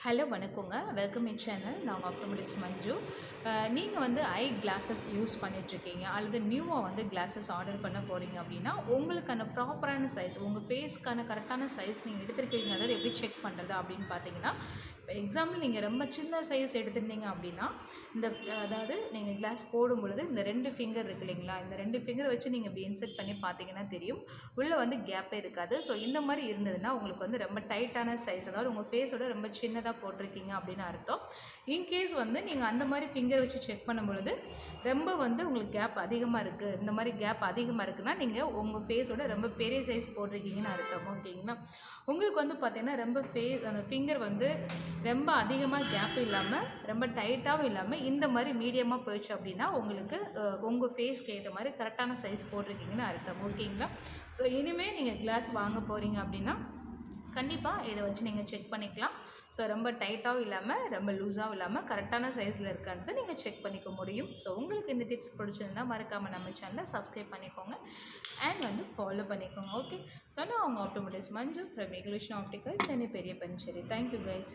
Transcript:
Hello வணக்கங்க. Welcome my channel. நாங்கள் optometrist மஞ்சு. நீங்கள் வந்து ஐ கிளாஸஸ் யூஸ் பண்ணிகிட்ருக்கீங்க அல்லது நியூவாக வந்து கிளாஸஸ் ஆர்டர் பண்ண போகிறீங்க அப்படின்னா உங்களுக்கான ப்ராப்பரான சைஸ் உங்கள் ஃபேஸ்க்கான கரெக்டான சைஸ் நீங்கள் எடுத்துருக்கீங்க அதாவது எப்படி செக் பண்ணுறது அப்படின்னு பார்த்தீங்கன்னா, இப்போ எக்ஸாம்பிள் நீங்கள் ரொம்ப சின்ன சைஸ் எடுத்திருந்தீங்க அப்படின்னா இந்த அதாவது நீங்கள் கிளாஸ் போடும் பொழுது இந்த 2 ஃபிங்கர் இருக்கு இல்லைங்களா, இந்த 2 ஃபிங்கரை வச்சு நீங்கள் இப்படி இன்செர்ட் பண்ணி பார்த்தீங்கன்னா தெரியும், உள்ளே வந்து கேப்பே இருக்காது. ஸோ இந்த மாதிரி இருந்ததுன்னா உங்களுக்கு வந்து ரொம்ப டைட்டான சைஸ், அதாவது உங்கள் ஃபேஸோட ரொம்ப சின்னதாக போட்டிருக்கீங்க அப்படின்னு அர்த்தம். இன்கேஸ் வந்து நீங்கள் அந்த மாதிரி ஃபிங்கர் வச்சு செக் பண்ணும் பொழுது ரொம்ப வந்து உங்களுக்கு கேப் அதிகமாக இருக்குது, இந்த மாதிரி கேப் அதிகமாக இருக்குன்னா நீங்கள் உங்கள் ஃபேஸோட ரொம்ப பெரிய சைஸ் போட்டிருக்கீங்கன்னு அர்த்தம். ஓகேங்களா? உங்களுக்கு வந்து பார்த்தீங்கன்னா ரொம்ப அந்த ஃபிங்கர் வந்து ரொம்ப அதிகமாக கேப் இல்லாமல் ரொம்ப டைட்டாகவும் இல்லாமல் இந்த மாதிரி மீடியமாக போயிடுச்சு அப்படின்னா உங்களுக்கு உங்கள் ஃபேஸ்க்கு ஏற்ற மாதிரி கரெக்டான சைஸ் போட்டிருக்கீங்கன்னு அர்த்தம். ஓகேங்களா? ஸோ இனிமேல் நீங்கள் கிளாஸ் வாங்க போகிறீங்க அப்படின்னா கண்டிப்பாக இதை வச்சு நீங்கள் செக் பண்ணிக்கலாம். ஸோ ரொம்ப டைட்டாகவும் இல்லாமல் ரொம்ப லூஸாகவும் இல்லாமல் கரெக்டான சைஸில் இருக்கான்றது நீங்கள் செக் பண்ணிக்க முடியும். ஸோ உங்களுக்கு இந்த டிப்ஸ் பிடிச்சிருந்தால் மறக்காமல் நம்ம சேனலை சப்ஸ்கிரைப் பண்ணிக்கோங்க அண்ட் வந்து ஃபாலோ பண்ணிக்கோங்க. ஓகே, ஸோ நான் அவங்க ஆப்டோமெட்ரிஸ்ட் மஞ்சு ஃப்ரம் எக்லிஷன் optical Chennai Periya Panjeri. Thank you guys.